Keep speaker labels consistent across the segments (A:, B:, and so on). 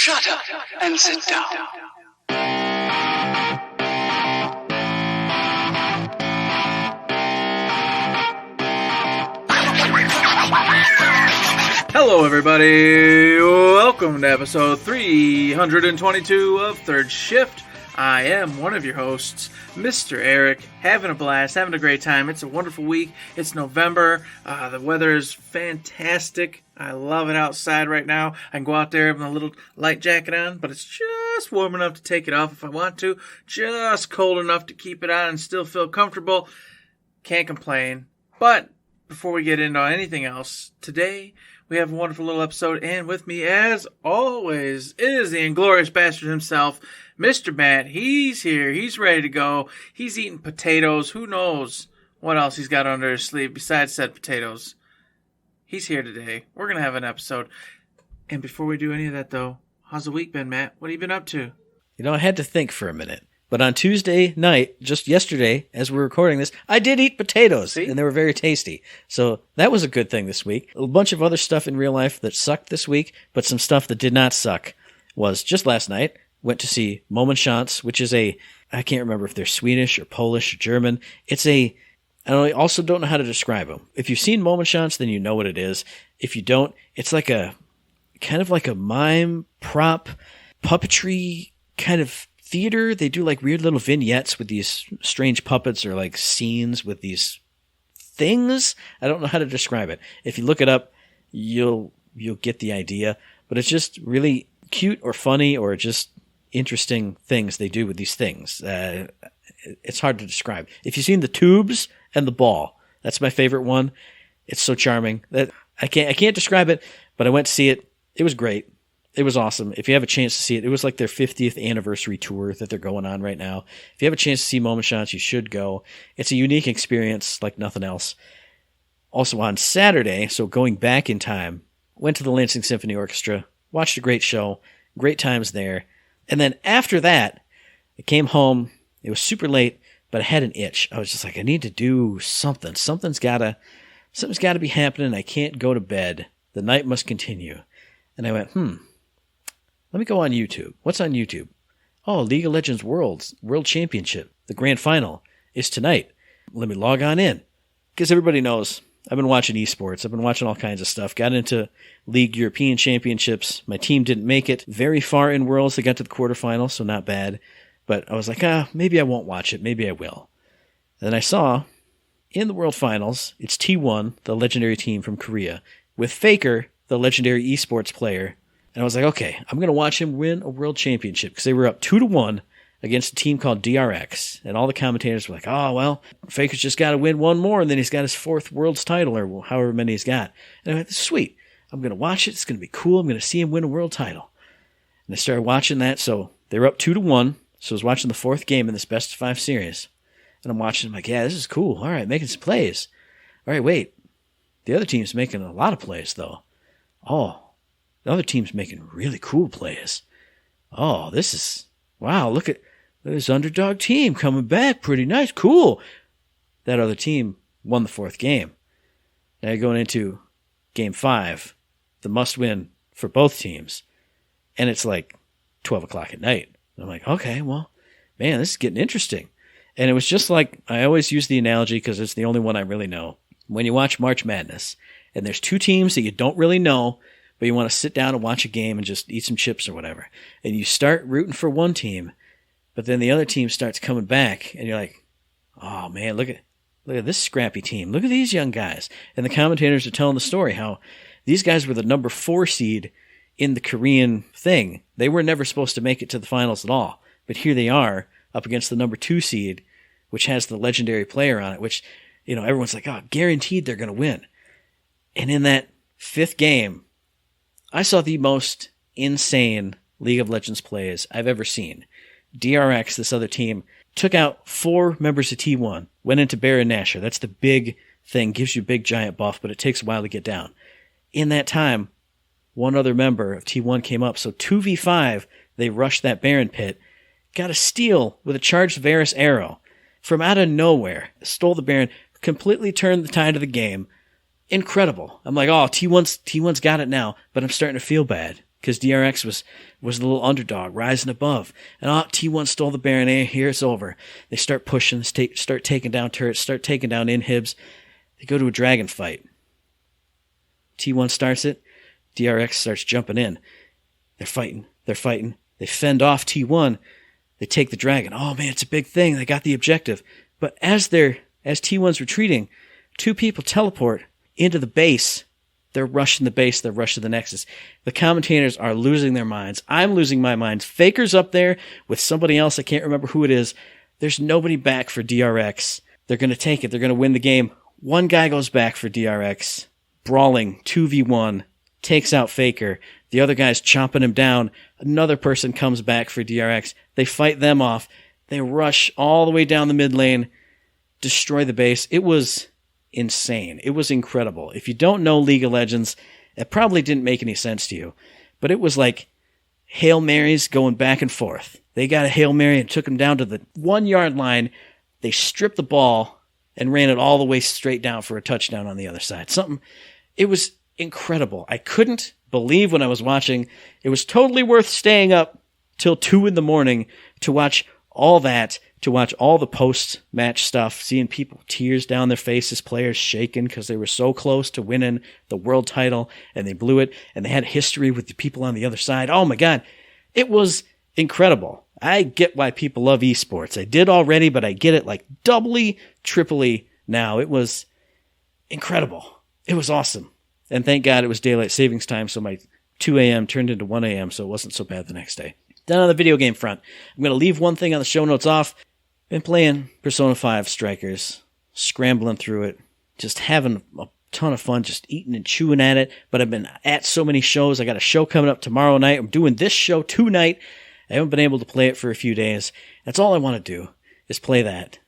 A: Shut up and sit down.
B: Hello everybody, welcome to episode 322 of Third Shift. I am one of your hosts, Mr. Eric, having a blast, having a great time. It's a wonderful week. It's November. The weather is fantastic. I love it outside right now. I can go out there with a little light jacket on, but it's just warm enough to take it off if I want to. Just cold enough to keep it on and still feel comfortable. Can't complain. But before we get into anything else, today we have a wonderful little episode, and with me, as always, is the inglorious bastard himself, Mr. Matt. He's here. He's ready to go. He's eating potatoes. Who knows what else he's got under his sleeve besides said potatoes. He's here today. We're going to have an episode. And before we do any of that, though, how's the week been, Matt? What have you been up to?
C: You know, I had to think for a minute. But on Tuesday night, just yesterday, as we're recording this, I did eat potatoes, and they were very tasty. So that was a good thing this week. A bunch of other stuff in real life that sucked this week, but some stuff that did not suck was just last night, went to see Momenchance, which is I can't remember if they're Swedish or Polish or German. I also don't know how to describe them. If you've seen Momenchance, then you know what it is. If you don't, it's like kind of like a mime, prop, puppetry kind of theater. They do like weird little vignettes with these strange puppets or like scenes with these things. I don't know how to describe it. If you look it up, you'll get the idea. But it's just really cute or funny or just interesting things they do with these things. It's hard to describe. If you've seen The Tubes and The Ball, that's my favorite one. It's so charming that I can't describe it, but I went to see it. It was great. It was awesome. If you have a chance to see it, it was like their 50th anniversary tour that they're going on right now. If you have a chance to see Momenchance, you should go. It's a unique experience like nothing else. Also on Saturday, so going back in time, went to the Lansing Symphony Orchestra, watched a great show, great times there. And then after that, I came home. It was super late, but I had an itch. I was just like, I need to do something. Something's got to be happening. I can't go to bed. The night must continue. And I went, let me go on YouTube. What's on YouTube? Oh, League of Legends World Championship. The grand final is tonight. Let me log on in. Because everybody knows I've been watching esports. I've been watching all kinds of stuff. Got into League European Championships. My team didn't make it very far in Worlds. They got to the quarterfinals, so not bad. But I was like, maybe I won't watch it. Maybe I will. And then I saw in the World Finals, it's T1, the legendary team from Korea, with Faker, the legendary esports player. And I was like, okay, I'm going to watch him win a world championship because they were up 2-1 against a team called DRX. And all the commentators were like, oh, well, Faker's just got to win one more and then he's got his 4th world's title or however many he's got. And I went, sweet. I'm going to watch it. It's going to be cool. I'm going to see him win a world title. And I started watching that. So they were up 2-1. So I was watching the 4th game in this best of 5 series. And I'm watching, I'm like, yeah, this is cool. All right, making some plays. All right, wait. The other team's making a lot of plays, though. Oh, the other team's making really cool plays. Oh, wow, look at this underdog team coming back. Pretty nice. Cool. That other team won the 4th game. Now you're going into game 5, the must win for both teams. And it's like 12 o'clock at night. And I'm like, okay, well, man, this is getting interesting. And it was just like, I always use the analogy because it's the only one I really know. When you watch March Madness, and there's 2 teams that you don't really know, but you want to sit down and watch a game and just eat some chips or whatever. And you start rooting for one team, but then the other team starts coming back, and you're like, oh man, look at this scrappy team. Look at these young guys. And the commentators are telling the story how these guys were the number 4 seed in the Korean thing. They were never supposed to make it to the finals at all. But here they are up against the number 2 seed, which has the legendary player on it, which, everyone's like, oh, guaranteed they're going to win. And in that 5th game, I saw the most insane League of Legends plays I've ever seen. DRX, this other team, took out 4 members of T1, went into Baron Nashor. That's the big thing, gives you a big giant buff, but it takes a while to get down. In that time, one other member of T1 came up, so 2v5, they rushed that Baron pit, got a steal with a charged Varus arrow from out of nowhere, stole the Baron, completely turned the tide of the game. Incredible. I'm like, oh, T1's got it now, but I'm starting to feel bad because DRX was the little underdog rising above. And T1 stole the Baron. Here it's over. They start pushing, start taking down turrets, start taking down inhibs. They go to a dragon fight. T1 starts it. DRX starts jumping in. They're fighting. They fend off T1. They take the dragon. Oh man, it's a big thing. They got the objective. But as T1's retreating, two people teleport into the base. They're rushing the base. They're rushing the Nexus. The commentators are losing their minds. I'm losing my mind. Faker's up there with somebody else. I can't remember who it is. There's nobody back for DRX. They're going to take it. They're going to win the game. One guy goes back for DRX. Brawling, 2v1, takes out Faker. The other guy's chomping him down. Another person comes back for DRX. They fight them off. They rush all the way down the mid lane, destroy the base. It was insane. It was incredible. If you don't know League of Legends, it probably didn't make any sense to you. But it was like Hail Marys going back and forth. They got a Hail Mary and took him down to the 1 yard line. They stripped the ball and ran it all the way straight down for a touchdown on the other side. It was incredible. I couldn't believe when I was watching. It was totally worth staying up till 2 a.m. to watch all that, to watch all the post-match stuff, seeing people tears down their faces, players shaking because they were so close to winning the world title and they blew it, and they had history with the people on the other side. Oh my God. It was incredible. I get why people love esports. I did already, but I get it like doubly, triply now. It was incredible. It was awesome. And thank God it was daylight savings time, so my 2 a.m. turned into 1 a.m., so it wasn't so bad the next day. Then on the video game front, I'm going to leave one thing on the show notes off. Been playing Persona 5 Strikers, scrambling through it, just having a ton of fun, just eating and chewing at it. But I've been at so many shows. I got a show coming up tomorrow night. I'm doing this show tonight. I haven't been able to play it for a few days. That's all I want to do, is play that.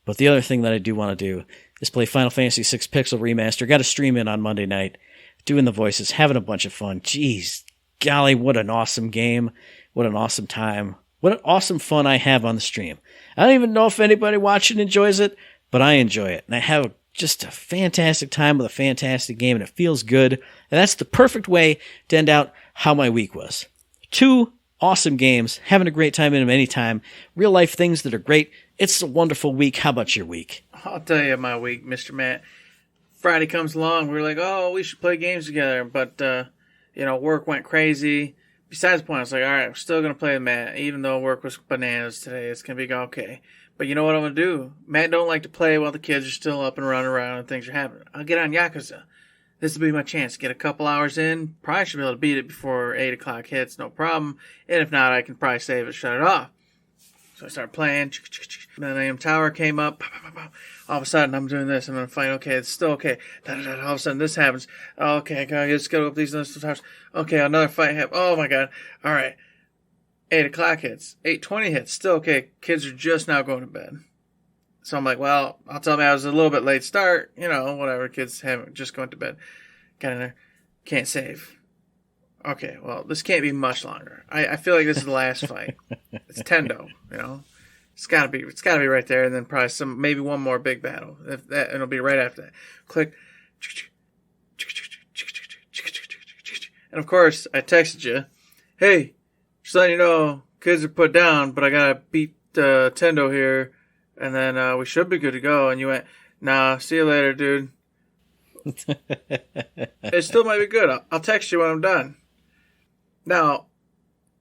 C: But the other thing that I do want to do is play Final Fantasy VI Pixel Remaster. Got to stream in on Monday night, doing the voices, having a bunch of fun. Jeez, golly, what an awesome game. What an awesome time. What an awesome fun I have on the stream. I don't even know if anybody watching enjoys it, but I enjoy it. And I have just a fantastic time with a fantastic game, and it feels good. And that's the perfect way to end out how my week was. 2 awesome games, having a great time in them anytime, real life things that are great. It's a wonderful week. How about your week?
B: I'll tell you my week, Mr. Matt. Friday comes along, we're like, oh, we should play games together, but, work went crazy. Besides the point, I was like, all right, I'm still going to play with Matt, even though work was bananas today. It's going to be okay. But you know what I'm going to do? Matt don't like to play while the kids are still up and running around and things are happening. I'll get on Yakuza. This will be my chance. Get a couple hours in. Probably should be able to beat it before 8 o'clock hits, no problem. And if not, I can probably save it, shut it off. So I start playing. Then AM Tower came up. All of a sudden, I'm doing this. I'm going to fight. Okay, it's still okay. All of a sudden, this happens. Okay, I just go up these towers. Okay, another fight happens. Oh, my God. All right. 8 o'clock hits. 8:20 hits. Still okay. Kids are just now going to bed. So I'm like, well, I'll tell me I was a little bit late start. Whatever. Kids haven't just gone to bed. Got in there. Can't save. Okay, well, this can't be much longer. I feel like this is the last fight. It's Tendo, It's gotta be right there, and then probably maybe one more big battle. If that, it'll be right after that. Click. And of course, I texted you, hey, just letting you know, kids are put down, but I gotta beat Tendo here, and then we should be good to go. And you went, nah, see you later, dude. It still might be good. I'll text you when I'm done. Now,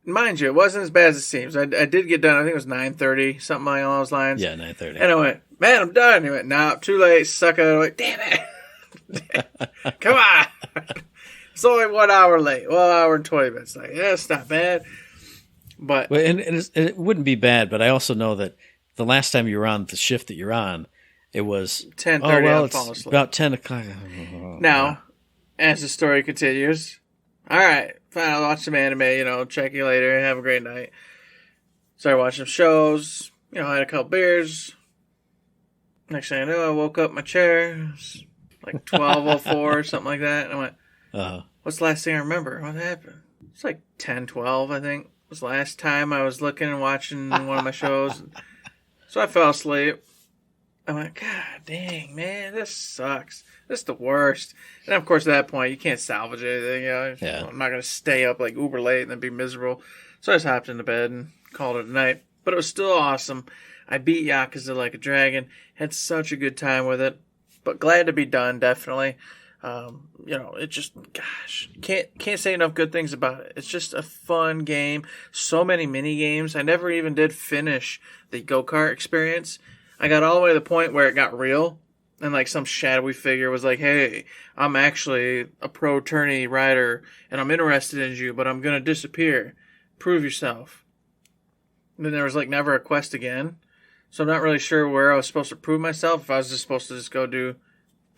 B: mind you, it wasn't as bad as it seems. I did get done. I think it was 9:30, something along those lines.
C: Yeah, 9:30.
B: And I went, man, I'm done. He went, nah, too late. Suck it. I went, damn it. Come on. It's only 1 hour late. 1 hour and 20 minutes. Like, yeah, it's not bad. But
C: and it wouldn't be bad, but I also know that the last time you were on the shift that you're on, it was
B: 10:30.
C: It's about 10 o'clock.
B: Now, as the story continues, all right, fine, I'll watch some anime, check you later, have a great night. Started watching some shows, had a couple beers. Next thing I knew, I woke up in my chair. It was like 12:04 or something like that. And I went, what's the last thing I remember? What happened? It's like 10:12, I think. It was the last time I was looking and watching one of my shows. So I fell asleep. I'm like, God dang, man, this sucks. This is the worst. And of course, at that point, you can't salvage anything.
C: Yeah.
B: I'm not going to stay up like uber late and then be miserable. So I just hopped into bed and called it a night. But it was still awesome. I beat Yakuza like a dragon. Had such a good time with it. But glad to be done, definitely. It just, gosh, can't say enough good things about it. It's just a fun game. So many mini games. I never even did finish the go-kart experience. I got all the way to the point where it got real, and like some shadowy figure was like, "Hey, I'm actually a pro tourney rider, and I'm interested in you, but I'm gonna disappear. Prove yourself." And then there was like never a quest again, so I'm not really sure where I was supposed to prove myself. If I was just supposed to just go do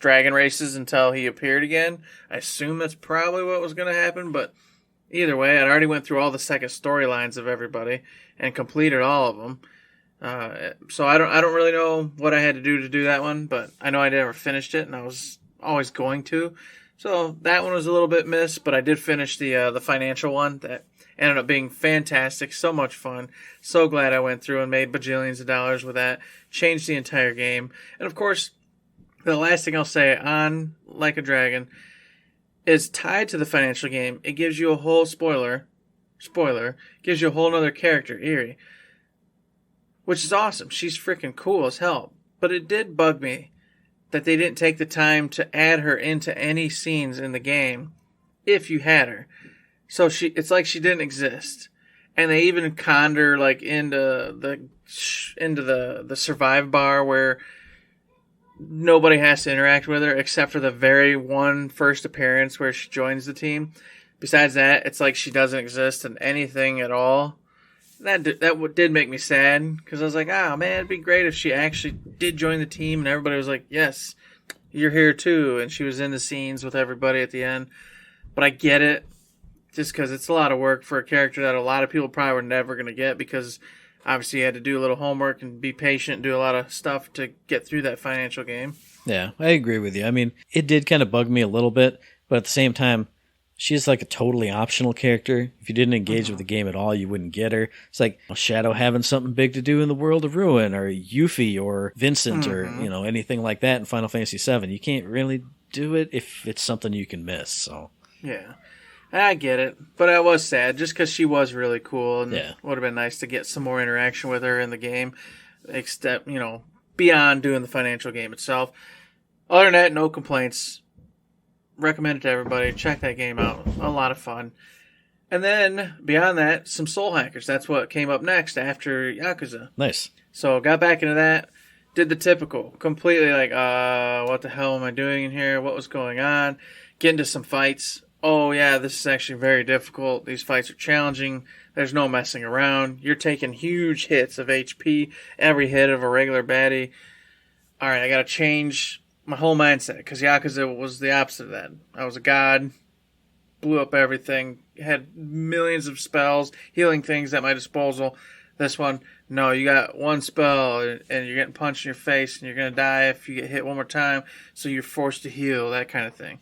B: dragon races until he appeared again, I assume that's probably what was gonna happen. But either way, I'd already went through all the second storylines of everybody and completed all of them. So I don't really know what I had to do that one, but I know I never finished it, and I was always going to. So that one was a little bit missed, but I did finish the financial one that ended up being fantastic, so much fun. So glad I went through and made bajillions of dollars with that. Changed the entire game, and of course, the last thing I'll say on Like a Dragon is tied to the financial game. It gives you a whole spoiler, gives you a whole other character, Eerie. Which is awesome. She's freaking cool as hell. But it did bug me that they didn't take the time to add her into any scenes in the game if you had her. So it's like she didn't exist. And they even conned her like into the survive bar where nobody has to interact with her except for the very one first appearance where she joins the team. Besides that, it's like she doesn't exist in anything at all. That did make me sad, because I was like, oh man, it'd be great if she actually did join the team and everybody was like, yes, you're here too, and she was in the scenes with everybody at the end. But I get it, just because it's a lot of work for a character that a lot of people probably were never going to get, because obviously you had to do a little homework and be patient, do a lot of stuff to get through that financial game.
C: Yeah, I agree with you. I mean, it did kind of bug me a little bit, but at the same time, she's like a totally optional character. If you didn't engage with the game at all, you wouldn't get her. It's like Shadow having something big to do in the World of Ruin, or Yuffie, or Vincent, or anything like that in Final Fantasy VII. You can't really do it if it's something you can miss. So
B: yeah, I get it, but I was sad just because she was really cool, and
C: yeah,
B: it would have been nice to get some more interaction with her in the game, except beyond doing the financial game itself. Other than that, no complaints. Recommend it to everybody. Check that game out. A lot of fun. And then, beyond that, some Soul Hackers. That's what came up next after Yakuza.
C: Nice.
B: So, got back into that. Did the typical. Completely like, what the hell am I doing in here? What was going on? Get into some fights. Oh, yeah, this is actually very difficult. These fights are challenging. There's no messing around. You're taking huge hits of HP. Every hit of a regular baddie. All right, I got to change my whole mindset, because Yakuza was the opposite of that. I was a god, blew up everything, had millions of spells, healing things at my disposal. This one, no, you got one spell, and you're getting punched in your face, and you're going to die if you get hit one more time, so you're forced to heal, that kind of thing.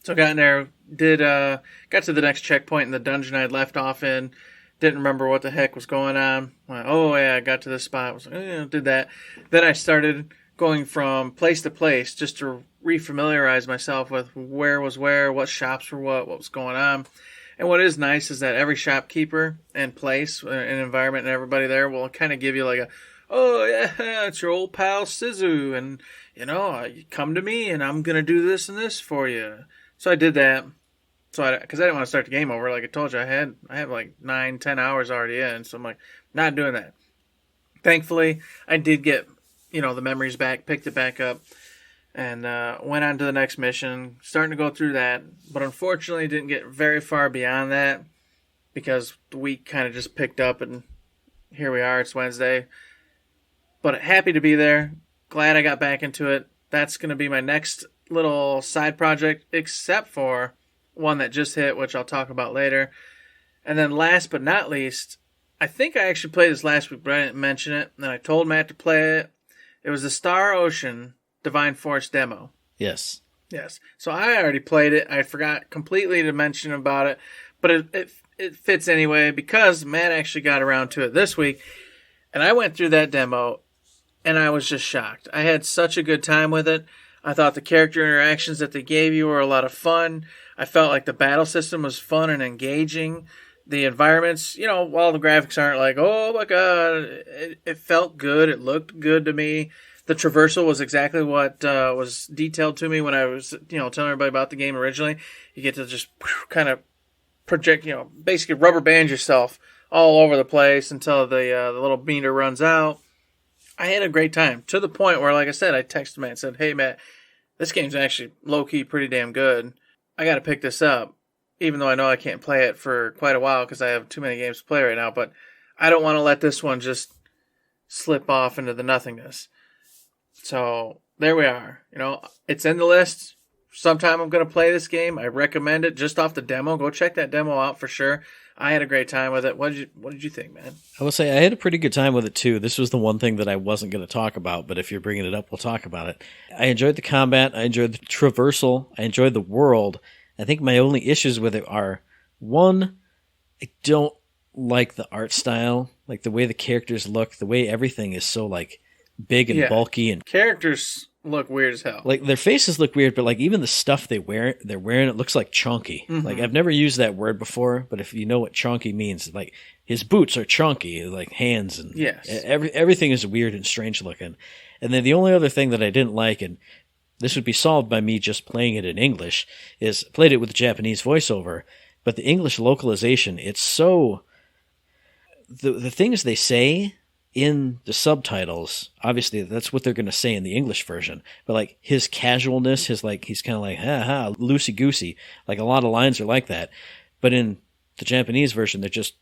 B: So I got in there, got to the next checkpoint in the dungeon I'd left off in, didn't remember what the heck was going on. Went, oh yeah, I got to this spot, was like, did that. Then I started going from place to place just to refamiliarize myself with where was where, what shops were what was going on. And what is nice is that every shopkeeper and place and environment and everybody there will kind of give you like a, oh yeah, it's your old pal Sizu, and you come to me and I'm gonna do this and this for you. So I did that. So because I didn't want to start the game over, like I told you, I have like 9-10 hours already in, so I'm like, not doing that. Thankfully, I did get the memories back, picked it back up, and went on to the next mission, starting to go through that, but unfortunately didn't get very far beyond that, because the week kind of just picked up, and here we are, it's Wednesday. But happy to be there, glad I got back into it. That's going to be my next little side project, except for one that just hit, which I'll talk about later. And then last but not least, I think I actually played this last week, but I didn't mention it, and I told Matt to play it. It was the Star Ocean Divine Force demo.
C: Yes.
B: So I already played it. I forgot completely to mention about it, but it fits anyway, because Matt actually got around to it this week, and I went through that demo and I was just shocked. I had such a good time with it. I thought the character interactions that they gave you were a lot of fun. I felt like the battle system was fun and engaging. The environments, while the graphics aren't like, oh my god, it felt good. It looked good to me. The traversal was exactly what was detailed to me when I was, telling everybody about the game originally. You get to just kind of project, basically rubber band yourself all over the place until the little meter runs out. I had a great time to the point where, like I said, I texted Matt and said, hey, Matt, this game's actually low-key pretty damn good. I got to pick this up, even though I know I can't play it for quite a while because I have too many games to play right now. But I don't want to let this one just slip off into the nothingness. So there we are. It's in the list. Sometime I'm going to play this game. I recommend it just off the demo. Go check that demo out for sure. I had a great time with it. What did you think, man?
C: I will say I had a pretty good time with it too. This was the one thing that I wasn't going to talk about, but if you're bringing it up, we'll talk about it. I enjoyed the combat. I enjoyed the traversal. I enjoyed the world. I think my only issues with it are, one, I don't like the art style, like the way the characters look, the way everything is so like big and bulky, and
B: characters look weird as hell.
C: Like their faces look weird, but like even the stuff they're wearing, it looks like chunky. Mm-hmm. Like I've never used that word before, but if you know what chunky means, like his boots are chunky, like hands, and everything is weird and strange looking. And then the only other thing that I didn't like, and this would be solved by me just playing it in English, is played it with the Japanese voiceover, but the English localization, it's so the things they say in the subtitles, obviously that's what they're going to say in the English version, but like his casualness, he's kind of like, loosey-goosey, like a lot of lines are like that, but in the Japanese version, they're just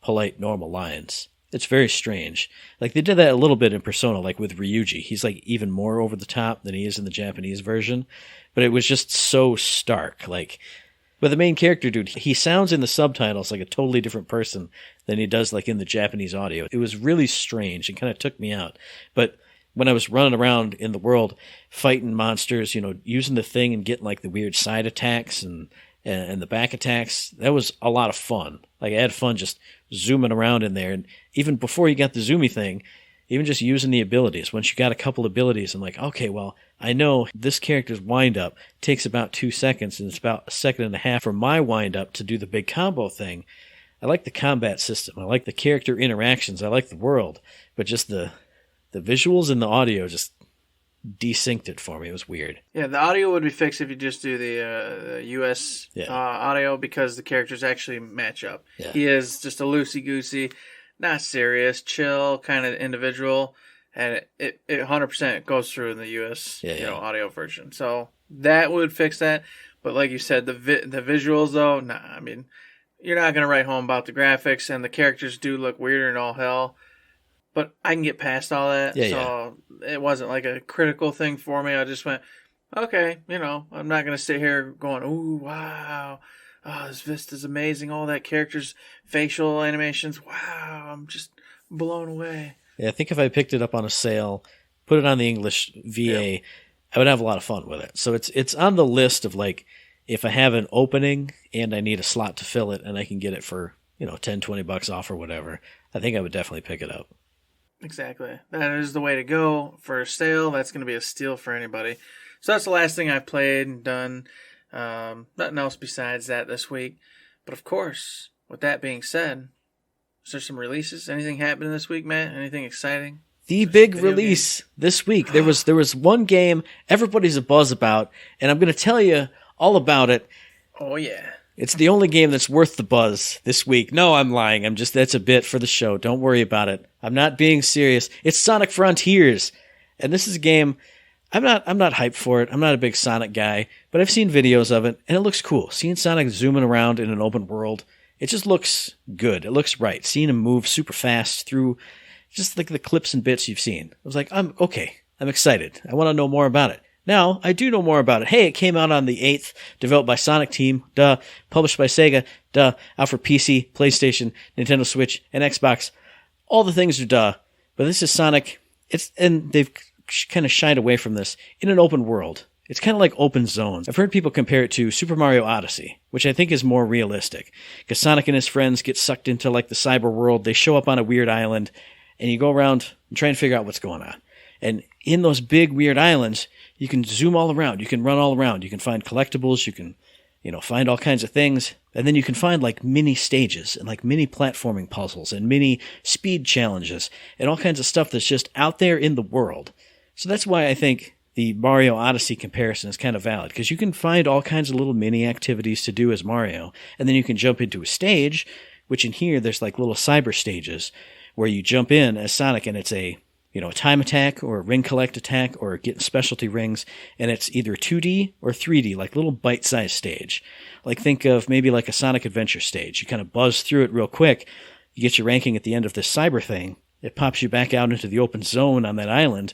C: polite, normal lines. It's very strange. Like they did that a little bit in Persona, like with Ryuji. He's like even more over the top than he is in the Japanese version, but it was just so stark. But the main character, dude, he sounds in the subtitles like a totally different person than he does like in the Japanese audio. It was really strange and kind of took me out. But when I was running around in the world fighting monsters, using the thing and getting like the weird side attacks and the back attacks, that was a lot of fun. Like I had fun just zooming around in there. And even before you got the zoomy thing, even just using the abilities. Once you got a couple abilities, I'm like, okay, well, I know this character's wind-up takes about 2 seconds, and it's about a second and a half for my wind-up to do the big combo thing. I like the combat system. I like the character interactions. I like the world. But just the visuals and the audio just desynced it for me. It was weird.
B: Yeah, the audio would be fixed if you just do the US audio, because the characters actually match up. Yeah. He is just a loosey-goosey, not serious, chill kind of individual, and it 100% goes through in the US audio version. So that would fix that. But like you said, the visuals though, nah. I mean, you're not gonna write home about the graphics, and the characters do look weirder than all hell. But I can get past all that, it wasn't like a critical thing for me. I just went, okay, I'm not gonna sit here going, ooh, wow. Oh, this Vista's amazing. All that characters' facial animations. Wow, I'm just blown away.
C: Yeah, I think if I picked it up on a sale, put it on the English VA, I would have a lot of fun with it. So it's on the list of like, if I have an opening and I need a slot to fill it and I can get it for, $10-20 off or whatever, I think I would definitely pick it up.
B: Exactly. That is the way to go for a sale. That's going to be a steal for anybody. So that's the last thing I've played and done. Nothing else besides that this week. But of course, with that being said, is there some releases? Anything happening this week, Matt? Anything exciting?
C: The big release this week. There was one game everybody's a buzz about, and I'm going to tell you all about it.
B: Oh, yeah.
C: It's the only game that's worth the buzz this week. No, I'm lying. That's a bit for the show. Don't worry about it. I'm not being serious. It's Sonic Frontiers. And this is a game, I'm not hyped for it. I'm not a big Sonic guy, but I've seen videos of it, and it looks cool. Seeing Sonic zooming around in an open world, it just looks good. It looks right. Seeing him move super fast through just like the clips and bits you've seen. I was like, I'm excited. I want to know more about it. Now, I do know more about it. Hey, it came out on the 8th, developed by Sonic Team, published by Sega, out for PC, PlayStation, Nintendo Switch, and Xbox. All the things are but this is Sonic, and they've kind of shied away from this, in an open world. It's kind of like open zones. I've heard people compare it to Super Mario Odyssey, which I think is more realistic, because Sonic and his friends get sucked into like the cyber world, they show up on a weird island, and you go around and try and figure out what's going on. And in those big, weird islands, you can zoom all around. You can run all around. You can find collectibles. You can, find all kinds of things. And then you can find like mini stages and like mini platforming puzzles and mini speed challenges and all kinds of stuff that's just out there in the world. So that's why I think the Mario Odyssey comparison is kind of valid, because you can find all kinds of little mini activities to do as Mario, and then you can jump into a stage, which in here there's like little cyber stages where you jump in as Sonic, and it's a time attack or a ring collect attack or getting specialty rings, and it's either 2D or 3D, like little bite-sized stage. Like think of maybe like a Sonic Adventure stage. You kind of buzz through it real quick, you get your ranking at the end of this cyber thing, it pops you back out into the open zone on that island.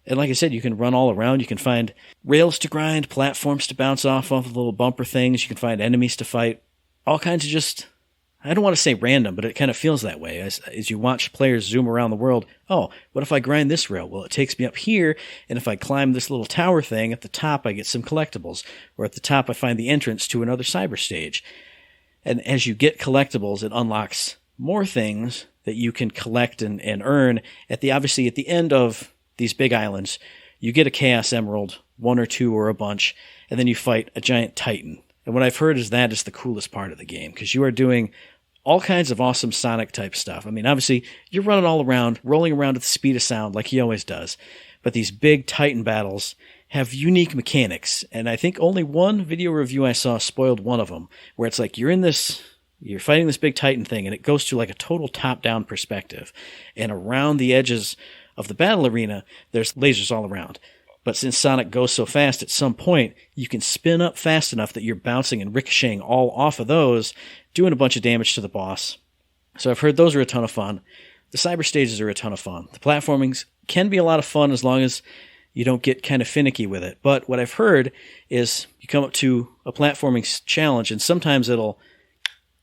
C: And like I said, you can run all around. You can find rails to grind, platforms to bounce off of, little bumper things. You can find enemies to fight. All kinds of just, I don't want to say random, but it kind of feels that way. As you watch players zoom around the world, oh, what if I grind this rail? Well, it takes me up here, and if I climb this little tower thing, at the top I get some collectibles. Or at the top I find the entrance to another cyber stage. And as you get collectibles, it unlocks more things that you can collect and earn. Obviously, at the end of these big islands, you get a Chaos Emerald, one or two or a bunch, and then you fight a giant Titan. And what I've heard is that is the coolest part of the game, because you are doing all kinds of awesome Sonic-type stuff. I mean, obviously, you're running all around, rolling around at the speed of sound like he always does, but these big Titan battles have unique mechanics, and I think only one video review I saw spoiled one of them, where it's like you're fighting this big Titan thing, and it goes to like a total top-down perspective, and around the edges of the battle arena, there's lasers all around. But since Sonic goes so fast, at some point, you can spin up fast enough that you're bouncing and ricocheting all off of those, doing a bunch of damage to the boss. So I've heard those are a ton of fun. The cyber stages are a ton of fun. The platformings can be a lot of fun as long as you don't get kind of finicky with it. But what I've heard is you come up to a platforming challenge, and sometimes it'll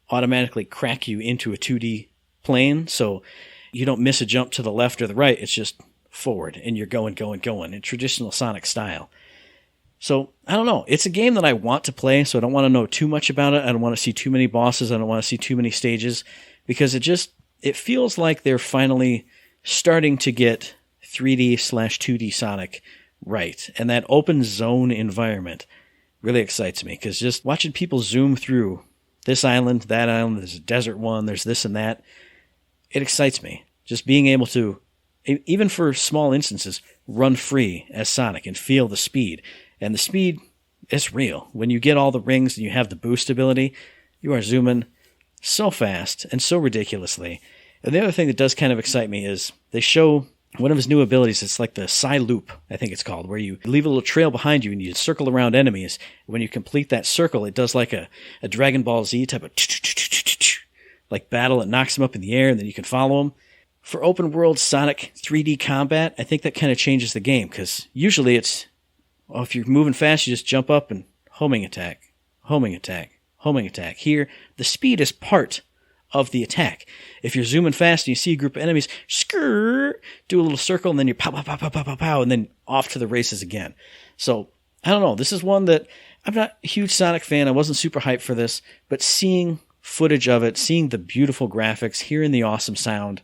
C: automatically crack you into a 2D plane, so you don't miss a jump to the left or the right. It's just forward, and you're going in traditional Sonic style. So, I don't know. It's a game that I want to play, so I don't want to know too much about it. I don't want to see too many bosses. I don't want to see too many stages, because it feels like they're finally starting to get 3D/2D Sonic right. And that open zone environment really excites me, because just watching people zoom through this island, that island, there's a desert one, there's this and that, it excites me. Just being able to, even for small instances, run free as Sonic and feel the speed. And the speed is real. When you get all the rings and you have the boost ability, you are zooming so fast and so ridiculously. And the other thing that does kind of excite me is they show one of his new abilities. It's like the Psy Loop, I think it's called, where you leave a little trail behind you and you circle around enemies. When you complete that circle, it does like a Dragon Ball Z type of like battle. It knocks them up in the air, and then you can follow them. For open world Sonic 3D combat, I think that kind of changes the game, because usually it's, if you're moving fast, you just jump up and homing attack. Here, the speed is part of the attack. If you're zooming fast and you see a group of enemies, do a little circle, and then you pow, and then off to the races again. So, I don't know. This is one that I'm not a huge Sonic fan. I wasn't super hyped for this, but seeing footage of it, seeing the beautiful graphics, hearing the awesome sound,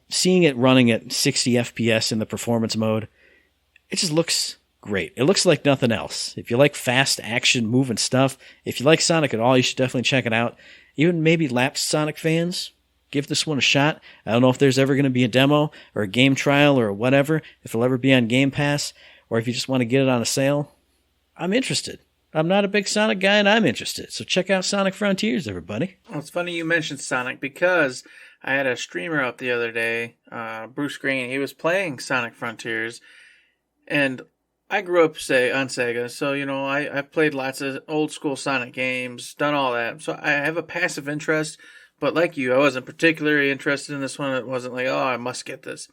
C: seeing it running at 60 FPS in the performance mode, it just looks great. It looks like nothing else. If you like fast action moving stuff, if you like Sonic at all, you should definitely check it out. Even maybe lapsed Sonic fans, give this one a shot. I don't know if there's ever going to be a demo or a game trial or whatever, if it'll ever be on Game Pass, or if you just want to get it on a sale. I'm interested. I'm not a big Sonic guy, and I'm interested. So check out Sonic Frontiers, everybody.
B: Well, it's funny you mentioned Sonic, because I had a streamer up the other day, Bruce Green. He was playing Sonic Frontiers, and I grew up on Sega, so, I've played lots of old-school Sonic games, done all that. So I have a passive interest, but like you, I wasn't particularly interested in this one. It wasn't like, oh, I must get this.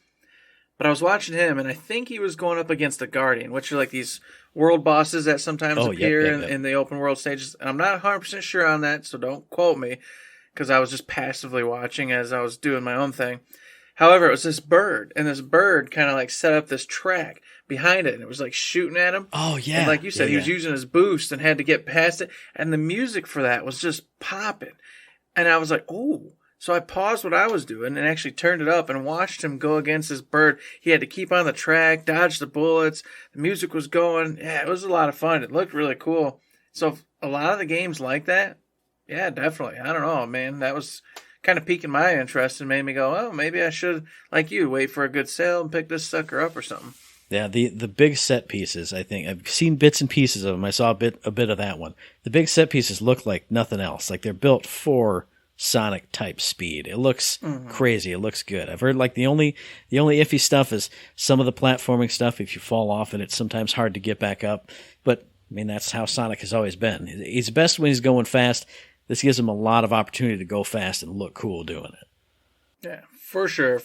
B: But I was watching him, and I think he was going up against the Guardian, which are like these world bosses that sometimes appear in the open world stages. And I'm not 100% sure on that, so don't quote me, because I was just passively watching as I was doing my own thing. However, it was this bird, and this bird kind of like set up this track behind it, and it was like shooting at him.
C: Oh, yeah.
B: And like you said, he was using his boost and had to get past it, and the music for that was just popping. And I was like, oh, So I paused what I was doing and actually turned it up and watched him go against this bird. He had to keep on the track, dodge the bullets. The music was going. Yeah, it was a lot of fun. It looked really cool. So a lot of the games like that, yeah, definitely. I don't know, man. That was kind of piquing my interest and made me go, oh, maybe I should, like you, wait for a good sale and pick this sucker up or something.
C: Yeah, the big set pieces, I think. I've seen bits and pieces of them. I saw a bit of that one. The big set pieces look like nothing else. Like they're built for Sonic type speed. It looks crazy. It looks good. I've heard like the only iffy stuff is some of the platforming stuff. If you fall off and it's sometimes hard to get back up. But I mean, that's how Sonic has always been. He's best when he's going fast. This gives him a lot of opportunity to go fast and look cool doing it.
B: Yeah, for sure.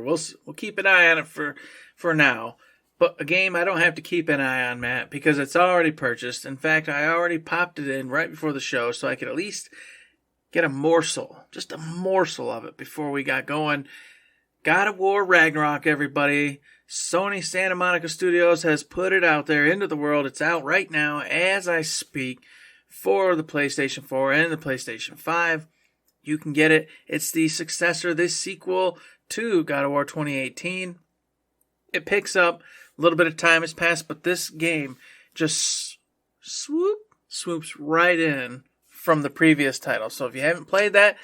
B: We'll keep an eye on it for now. But a game I don't have to keep an eye on, Matt, because it's already purchased. In fact, I already popped it in right before the show so I could at least get a morsel, just a morsel of it before we got going. God of War Ragnarok, everybody. Sony Santa Monica Studios has put it out there into the world. It's out right now as I speak for the PlayStation 4 and the PlayStation 5. You can get it. It's the successor, this sequel to God of War 2018. It picks up. A little bit of time has passed, but this game just swoops right in from the previous title. So if you haven't played that,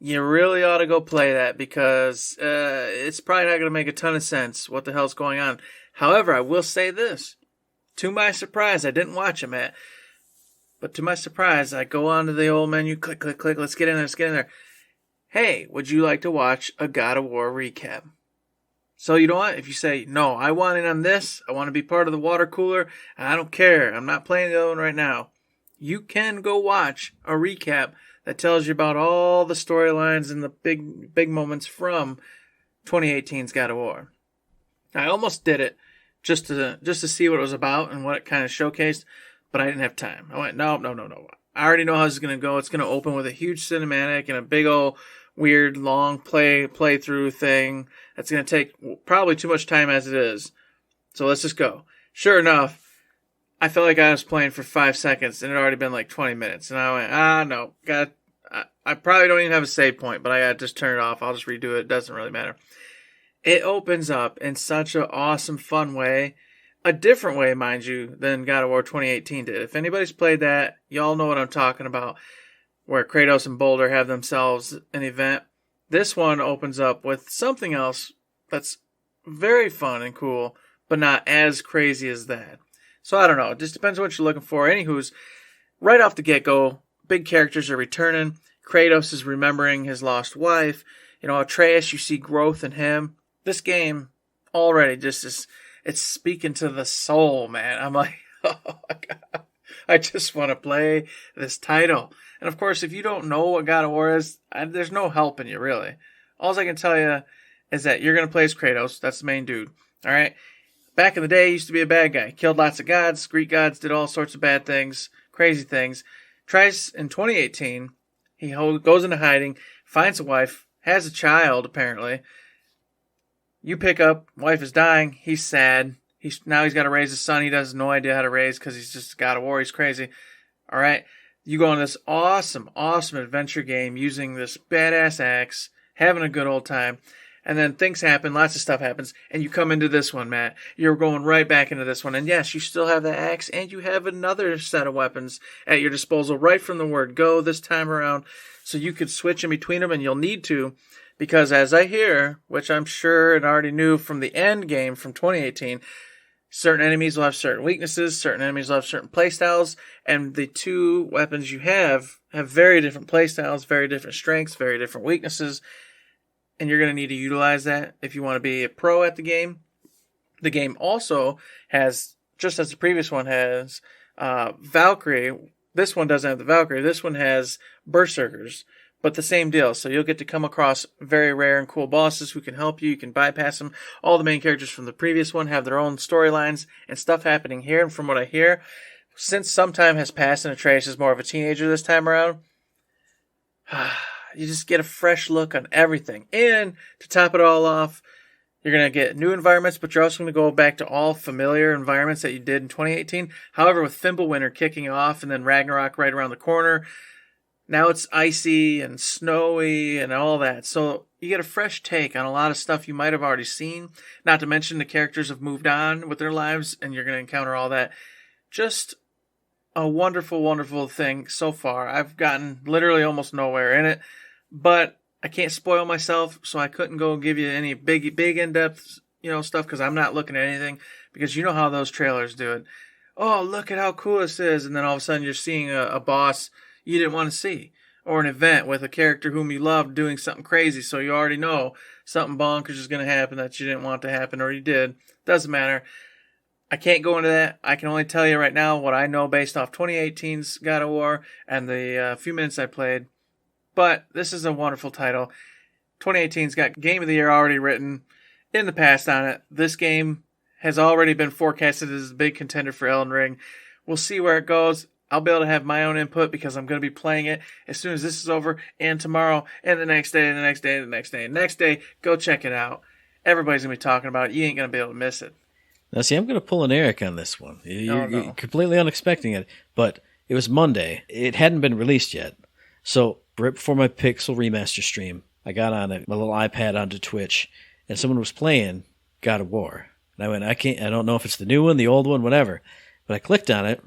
B: you really ought to go play that because it's probably not going to make a ton of sense what the hell's going on. However, I will say this. To my surprise, I didn't watch it, Matt. But to my surprise, I go onto the old menu, click, let's get in there. Hey, would you like to watch a God of War recap? So you know what? If you say, no, I want in on this, I want to be part of the water cooler, and I don't care, I'm not playing the other one right now, you can go watch a recap that tells you about all the storylines and the big moments from 2018's God of War. I almost did it just to see what it was about and what it kind of showcased, but I didn't have time. I went, no. I already know how this is going to go. It's going to open with a huge cinematic and a big old weird long playthrough thing that's going to take probably too much time as it is. So let's just go. Sure enough, I felt like I was playing for 5 seconds and it had already been like 20 minutes. And I went, no, I probably don't even have a save point, but I got to just turn it off. I'll just redo it. It doesn't really matter. It opens up in such an awesome, fun way. A different way, mind you, than God of War 2018 did. If anybody's played that, y'all know what I'm talking about, where Kratos and Boulder have themselves an event. This one opens up with something else that's very fun and cool, but not as crazy as that. So I don't know. It just depends on what you're looking for. Anywho's, right off the get-go, big characters are returning. Kratos is remembering his lost wife. Atreus, you see growth in him. This game already just is, it's speaking to the soul, man. I'm like, oh my God. I just want to play this title. And of course, if you don't know what God of War is, there's no helping you, really. All I can tell you is that you're going to play as Kratos. That's the main dude. All right? Back in the day, he used to be a bad guy. Killed lots of gods. Greek gods did all sorts of bad things, crazy things. Tries in 2018, he goes into hiding, finds a wife, has a child, apparently. You pick up, wife is dying, he's sad. Now he's got to raise a son he has no idea how to raise because he's just God of War, he's crazy. All right? You go on this awesome adventure game using this badass axe, having a good old time, and then things happen, lots of stuff happens, and you come into this one, Matt. You're going right back into this one, and yes, you still have the axe, and you have another set of weapons at your disposal right from the word go this time around, so you could switch in between them, and you'll need to, because as I hear, which I'm sure and already knew from the end game from 2018, certain enemies will have certain weaknesses, certain enemies will have certain playstyles, and the two weapons you have very different playstyles, very different strengths, very different weaknesses, and you're going to need to utilize that if you want to be a pro at the game. The game also has, just as the previous one has, Valkyrie. This one doesn't have the Valkyrie. This one has Berserkers, but the same deal. So you'll get to come across very rare and cool bosses who can help you. You can bypass them. All the main characters from the previous one have their own storylines and stuff happening here. And from what I hear, since some time has passed and Atreus is more of a teenager this time around, you just get a fresh look on everything. And to top it all off, you're going to get new environments, but you're also going to go back to all familiar environments that you did in 2018. However, with Fimbulwinter kicking off and then Ragnarok right around the corner, Now it's icy and snowy and all that. So you get a fresh take on a lot of stuff you might have already seen. Not to mention the characters have moved on with their lives and you're going to encounter all that. Just a wonderful, wonderful thing so far. I've gotten literally almost nowhere in it, but I can't spoil myself, so I couldn't go give you any big in-depth, stuff because I'm not looking at anything because you know how those trailers do it. Oh, look at how cool this is, and then all of a sudden you're seeing a boss you didn't want to see, or an event with a character whom you loved doing something crazy, so you already know something bonkers is going to happen that you didn't want to happen, or you did. Doesn't matter. I can't go into that. I can only tell you right now what I know based off 2018's God of War and the few minutes I played. But this is a wonderful title. 2018's got Game of the Year already written in the past on it. This game has already been forecasted as a big contender for Elden Ring. We'll see where it goes. I'll be able to have my own input because I'm going to be playing it as soon as this is over, and tomorrow, and the next day, and the next day, and the next day, and the next day. Go check it out. Everybody's going to be talking about it. You ain't going to be able to miss it.
C: Now, see, I'm going to pull an Eric on this one. You're
B: no.
C: completely unexpecting it, but it was Monday. It hadn't been released yet. So right before my Pixel Remaster stream, I got on my little iPad onto Twitch, and someone was playing God of War. And I went, I don't know if it's the new one, the old one, whatever. But I clicked on it,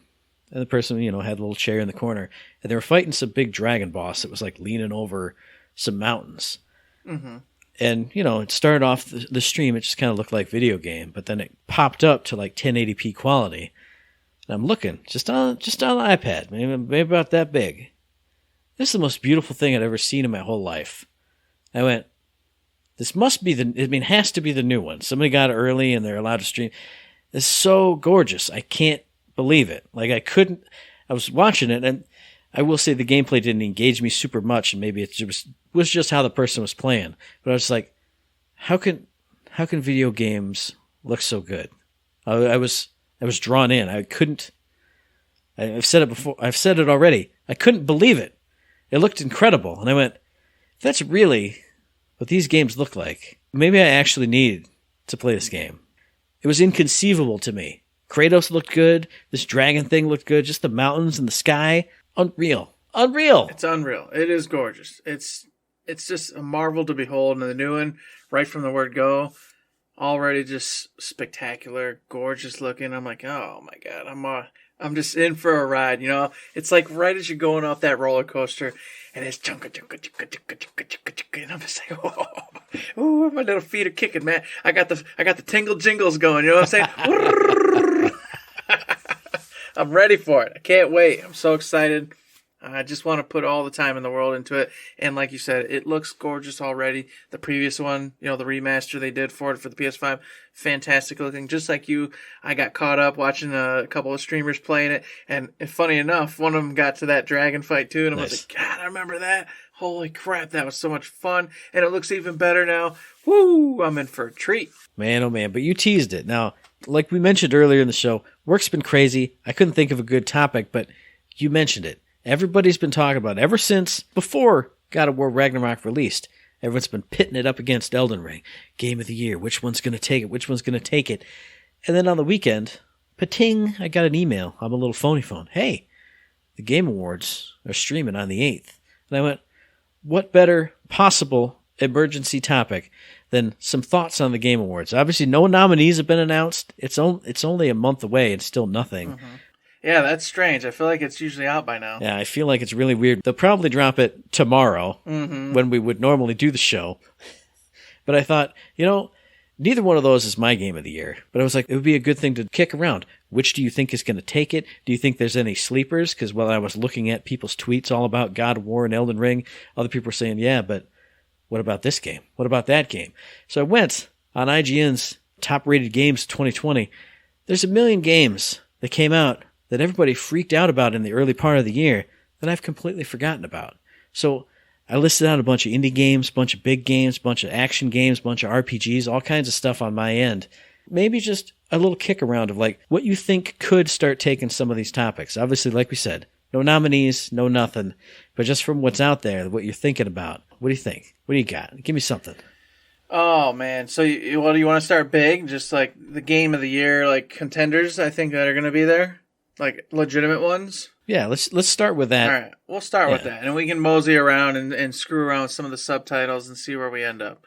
C: and the person, had a little chair in the corner, and they were fighting some big dragon boss that was like leaning over some mountains. Mm-hmm. And, it started off the stream, it just kind of looked like video game, but then it popped up to like 1080p quality. And I'm looking, just on the iPad, maybe about that big. This is the most beautiful thing I'd ever seen in my whole life. I went, this must be has to be the new one. Somebody got it early and they're allowed to stream. It's so gorgeous. I can't believe it. Like I was watching it, and I will say the gameplay didn't engage me super much, and maybe it was just how the person was playing. But I was like, how can video games look so good? I was drawn in. I've said it before. I've said it already. I couldn't believe it. It looked incredible, and I went, that's really what these games look like. Maybe I actually need to play this game. It was inconceivable to me. Kratos looked good. This dragon thing looked good. Just the mountains and the sky. Unreal.
B: It's unreal. It is gorgeous. It's just a marvel to behold. And the new one, right from the word go, already just spectacular, gorgeous looking. I'm like, oh my God, I'm just in for a ride. It's like right as you're going off that roller coaster, and it's chunka, and I'm just like, oh, my little feet are kicking, man. I got the tingle jingles going. You know what I'm saying? I'm ready for it. I can't wait. I'm so excited. I just want to put all the time in the world into it. And like you said, it looks gorgeous already. The previous one, the remaster they did for it for the PS5, fantastic looking. Just like you, I got caught up watching a couple of streamers playing it. And funny enough, one of them got to that dragon fight too. And I was like, God, I remember that. Holy crap, that was so much fun. And it looks even better now. Woo, I'm in for a treat.
C: Man, oh man, but you teased it. Now, like we mentioned earlier in the show, work's been crazy. I couldn't think of a good topic, but you mentioned it. Everybody's been talking about it ever since before God of War Ragnarok released. Everyone's been pitting it up against Elden Ring. Game of the Year. Which one's going to take it? Which one's going to take it? And then on the weekend, pating, I got an email on my little phony phone. Hey, the Game Awards are streaming on the 8th. And I went, what better possible emergency topic than some thoughts on the Game Awards? Obviously, no nominees have been announced. It's only a month away and still nothing.
B: Mm-hmm. Yeah, that's strange. I feel like it's usually out by now.
C: Yeah, I feel like it's really weird. They'll probably drop it tomorrow when we would normally do the show. But I thought, neither one of those is my game of the year. But I was like, it would be a good thing to kick around. Which do you think is going to take it? Do you think there's any sleepers? Because while I was looking at people's tweets all about God of War and Elden Ring, other people were saying, yeah, but what about this game? What about that game? So I went on IGN's top-rated games 2020. There's a million games that came out that everybody freaked out about in the early part of the year that I've completely forgotten about. So I listed out a bunch of indie games, a bunch of big games, a bunch of action games, a bunch of RPGs, all kinds of stuff on my end. Maybe just a little kick around of like what you think could start taking some of these topics. Obviously, like we said, no nominees, no nothing, but just from what's out there, what you're thinking about. What do you think? What do you got? Give me something.
B: Oh, man. So, do you want to start big? Just like the game of the year, like contenders, I think, that are going to be there? Like legitimate ones?
C: Yeah, let's start with that.
B: All right, we'll start with that, and we can mosey around and screw around with some of the subtitles and see where we end up.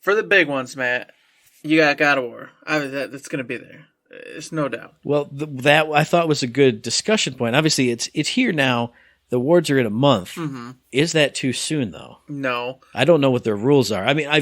B: For the big ones, Matt, you got God of War. That's going to be there. It's no doubt.
C: Well, that I thought was a good discussion point. Obviously, it's here now. The awards are in a month. Mm-hmm. Is that too soon, though?
B: No.
C: I don't know what their rules are. I mean, I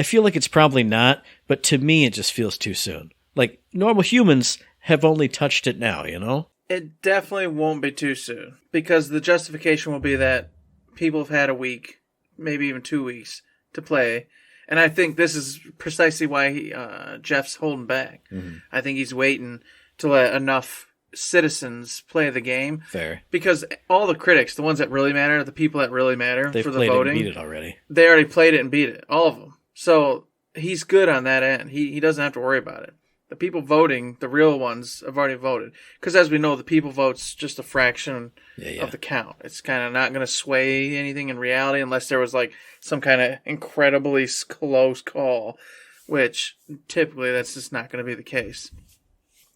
C: feel like it's probably not, but to me, it just feels too soon. Like, normal humans have only touched it now, you know?
B: It definitely won't be too soon, because the justification will be that people have had a week, maybe even 2 weeks, to play. And I think this is precisely why Jeff's holding back. Mm-hmm. I think he's waiting to let enough citizens play the game.
C: Fair.
B: Because all the critics, the ones that really matter, the people that really matter for the voting. They've played it and
C: beat it already.
B: They already played it and beat it. All of them. So he's good on that end. He doesn't have to worry about it. The people voting, the real ones, have already voted. Because as we know, the people vote's just a fraction of the count. It's kind of not going to sway anything in reality unless there was like some kind of incredibly close call, which typically that's just not going to be the case.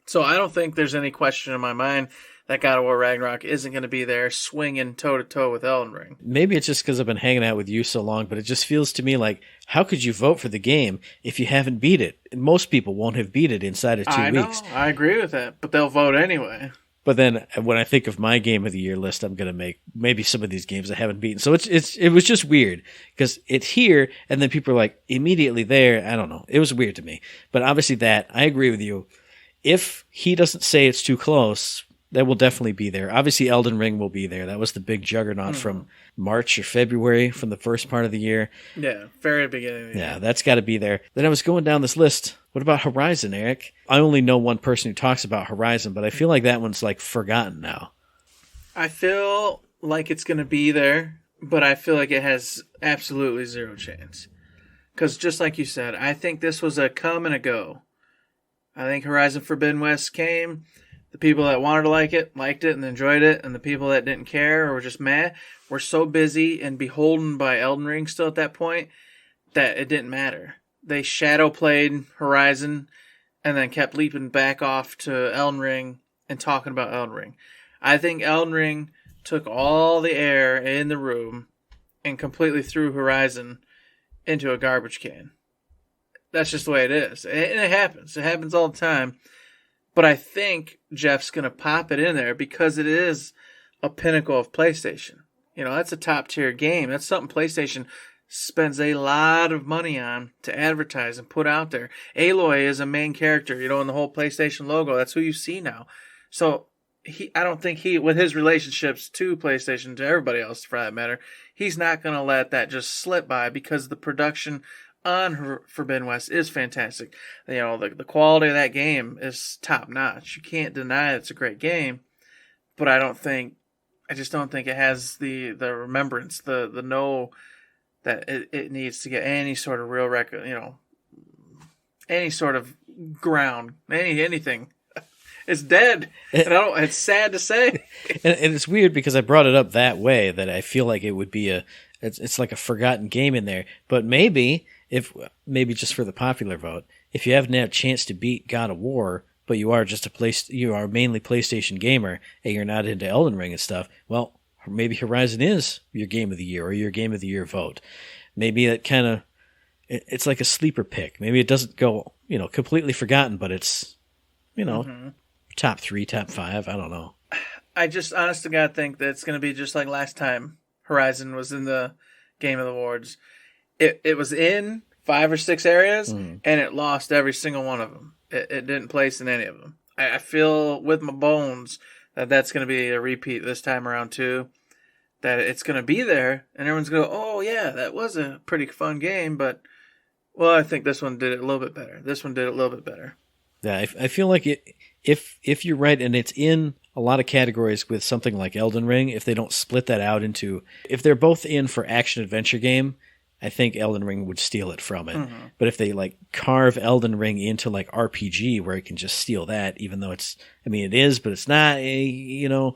B: So I don't think there's any question in my mind that God of War Ragnarok isn't going to be there swinging toe-to-toe with Elden Ring.
C: Maybe it's just because I've been hanging out with you so long, but it just feels to me like, how could you vote for the game if you haven't beat it? Most people won't have beat it inside of 2 weeks.
B: I agree with that, but they'll vote anyway.
C: But then when I think of my Game of the Year list, I'm going to make maybe some of these games I haven't beaten. So it was just weird because it's here and then people are like immediately there. I don't know. It was weird to me. But obviously I agree with you. If he doesn't say it's too close, that will definitely be there. Obviously, Elden Ring will be there. That was the big juggernaut from March or February from the first part of the year.
B: Yeah, very beginning of the year.
C: Yeah, that's got to be there. Then I was going down this list. What about Horizon, Eric? I only know one person who talks about Horizon, but I feel like that one's like forgotten now.
B: I feel like it's going to be there, but I feel like it has absolutely zero chance. Because just like you said, I think this was a come and a go. I think Horizon Forbidden West came. The people that wanted to like it, liked it and enjoyed it. And the people that didn't care or were just mad were so busy and beholden by Elden Ring still at that point that it didn't matter. They shadow played Horizon and then kept leaping back off to Elden Ring and talking about Elden Ring. I think Elden Ring took all the air in the room and completely threw Horizon into a garbage can. That's just the way it is. And it happens. It happens all the time. But I think Jeff's going to pop it in there because it is a pinnacle of PlayStation. You know, that's a top-tier game. That's something PlayStation spends a lot of money on to advertise and put out there. Aloy is a main character, you know, in the whole PlayStation logo. That's who you see now. So I don't think with his relationships to PlayStation, to everybody else for that matter, he's not going to let that just slip by because the production on Forbidden West is fantastic. You know, the quality of that game is top notch. You can't deny it's a great game, but I just don't think it has the remembrance, the know that it needs to get any sort of real record, you know, any sort of ground, anything. It's dead. It's sad to say.
C: And it's weird because I brought it up that way that I feel like it would be it's like a forgotten game in there. But maybe just for the popular vote, if you haven't had a chance to beat God of War, but you are you are mainly PlayStation gamer and you're not into Elden Ring and stuff, well, maybe Horizon is your Game of the Year or your Game of the Year vote. Maybe it's like a sleeper pick. Maybe it doesn't go, you know, completely forgotten, but it's, you know, top 3, top 5. I don't know.
B: I just, honest to God, think that it's going to be just like last time Horizon was in the Game of the Awards. It was in 5 or 6 areas, and it lost every single one of them. It didn't place in any of them. I feel with my bones that that's going to be a repeat this time around too. That it's going to be there, and everyone's going to go, oh yeah, that was a pretty fun game, but, well, I think this one did it a little bit better. This one did it a little bit better. Yeah,
C: I feel like if you're right, and it's in a lot of categories with something like Elden Ring, if they don't split that out into, if they're both in for action-adventure game, I think Elden Ring would steal it from it. Mm-hmm. But if they like carve Elden Ring into like RPG where it can just steal that, even though it is, but it's not, you know,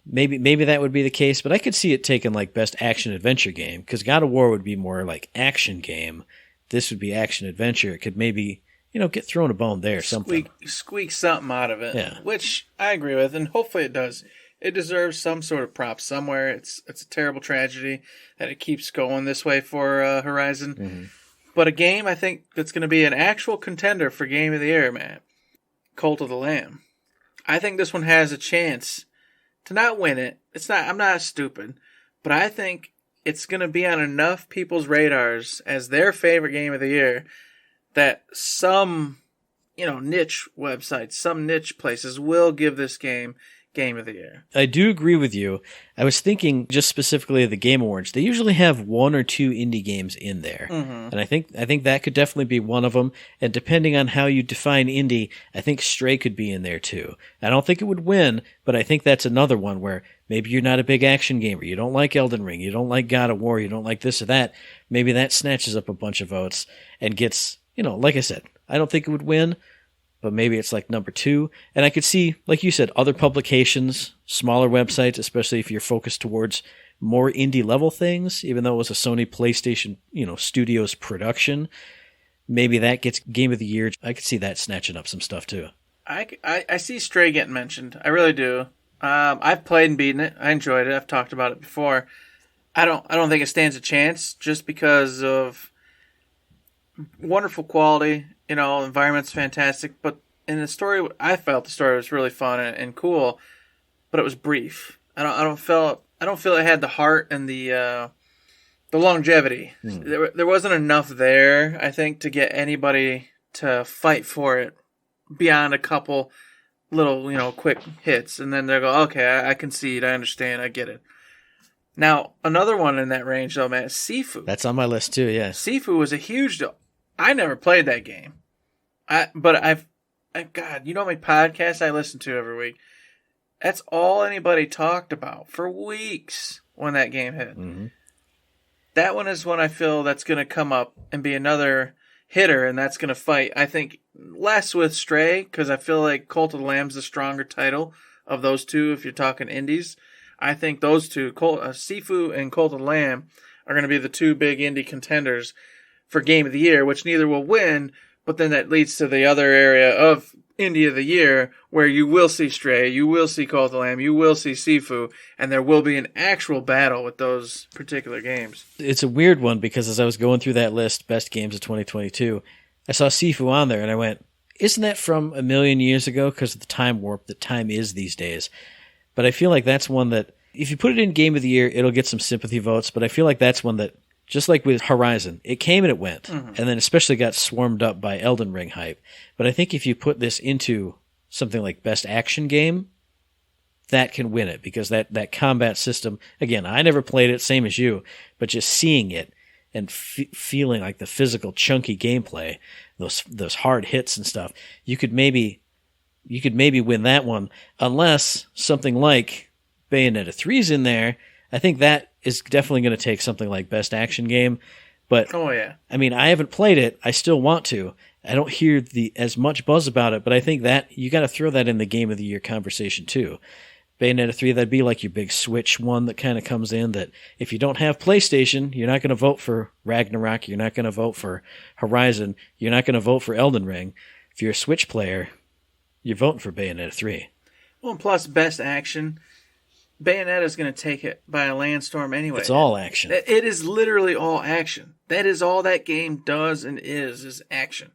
C: maybe that would be the case. But I could see it taking like best action adventure game because God of War would be more like action game. This would be action adventure. It could maybe, get thrown a bone there. Something.
B: Squeak something out of it.
C: Yeah.
B: Which I agree with, and hopefully it does. It deserves some sort of prop somewhere. It's a terrible tragedy that it keeps going this way for Horizon.
C: Mm-hmm.
B: But a game I think that's going to be an actual contender for Game of the Year, Matt. Cult of the Lamb. I think this one has a chance to not win it. I'm not stupid, but I think it's going to be on enough people's radars as their favorite game of the year that some, niche websites, some niche places will give this game of the year.
C: I do agree with you. I was thinking just specifically of the Game Awards. They usually have one or two indie games in there.
B: Mm-hmm.
C: And I think that could definitely be one of them. And depending on how you define indie, I think Stray could be in there too. I don't think it would win, but I think that's another one where maybe you're not a big action gamer. You don't like Elden Ring. You don't like God of War. You don't like this or that. Maybe that snatches up a bunch of votes and gets, like I said, I don't think it would win, but maybe it's like number 2. And I could see, like you said, other publications, smaller websites, especially if you're focused towards more indie level things, even though it was a Sony PlayStation, Studios production. Maybe that gets Game of the Year. I could see that snatching up some stuff too.
B: I see Stray getting mentioned. I really do. I've played and beaten it. I enjoyed it. I've talked about it before. I don't think it stands a chance just because of wonderful quality. Environment's fantastic, but in the story, I felt the story was really fun and cool, but it was brief. I don't feel it had the heart and the longevity. There wasn't enough there, I think, to get anybody to fight for it beyond a couple little, quick hits, and then they'll go, okay, I concede, I understand, I get it. Now, another one in that range, though, man, is Sifu.
C: That's on my list, too, yeah.
B: Sifu was a huge deal. I never played that game. God, you know how many podcasts I listen to every week? That's all anybody talked about for weeks when that game hit.
C: Mm-hmm.
B: That one is one I feel that's going to come up and be another hitter, and that's going to fight, I think, less with Stray, because I feel like Cult of the Lamb's the stronger title of those two if you're talking indies. I think those two, Sifu and Cult of the Lamb, are going to be the two big indie contenders for Game of the Year, which neither will win, but then that leads to the other area of Indie of the Year, where you will see Stray, you will see Call of the Lamb, you will see Sifu, and there will be an actual battle with those particular games.
C: It's a weird one because as I was going through that list, Best Games of 2022, I saw Sifu on there and I went, isn't that from a million years ago? Because of the time warp that time is these days. But I feel like that's one that, if you put it in Game of the Year, it'll get some sympathy votes, but I feel like that's one that, just like with Horizon, it came and it went, mm-hmm. and then especially got swarmed up by Elden Ring hype. But I think if you put this into something like Best Action Game, that can win it, because that combat system, again, I never played it, same as you, but just seeing it and feeling like the physical, chunky gameplay, those hard hits and stuff, you could maybe win that one, unless something like Bayonetta 3's in there. I think that is definitely going to take something like Best Action Game. But,
B: oh, yeah.
C: I mean, I haven't played it. I still want to. I don't hear as much buzz about it, but I think that you got to throw that in the Game of the Year conversation too. Bayonetta 3, that'd be like your big Switch one that kind of comes in, that if you don't have PlayStation, you're not going to vote for Ragnarok, you're not going to vote for Horizon, you're not going to vote for Elden Ring. If you're a Switch player, you're voting for Bayonetta 3.
B: Well, and plus Best Action, Bayonetta is going to take it by a landstorm anyway.
C: It's all action.
B: It is literally all action. That is all that game does and is action.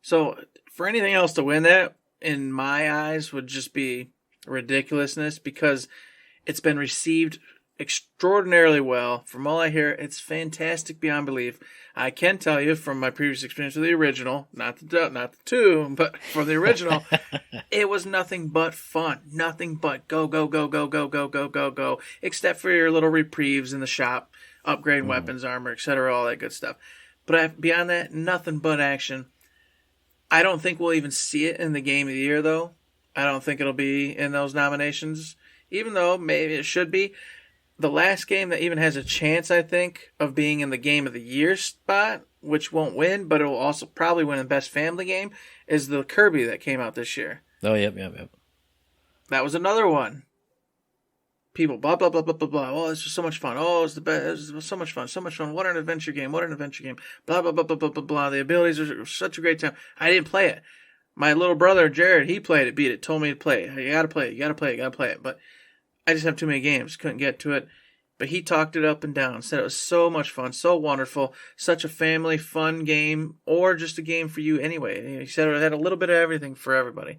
B: So for anything else to win that, in my eyes, would just be ridiculousness, because it's been received extraordinarily well. From all I hear, it's fantastic beyond belief. I can tell you from my previous experience with the original, not the two, but for the original, it was nothing but fun. Nothing but go, go, go, go, go, go, go, go, go, except for your little reprieves in the shop, upgrade weapons, armor, etc., all that good stuff. But beyond that, nothing but action. I don't think we'll even see it in the Game of the Year, though. I don't think it'll be in those nominations, even though maybe it should be. The last game that even has a chance, I think, of being in the Game of the Year spot, which won't win, but it will also probably win in Best Family Game, is the Kirby that came out this year.
C: Oh, yep.
B: That was another one. people, blah, blah, blah, blah, blah, blah. Oh, it's just so much fun. Oh, it's the best. It's so much fun. So much fun. What an adventure game. What an adventure game. Blah, blah, blah, blah, blah, blah, blah. The abilities are such a great time. I didn't play it. My little brother, Jared, he played it, beat it, told me to play it. You gotta play it. You gotta play it. You gotta play it. But I just have too many games. Couldn't get to it. But he talked it up and down. Said it was so much fun. So wonderful. Such a family fun game. Or just a game for you anyway. He said it had a little bit of everything for everybody.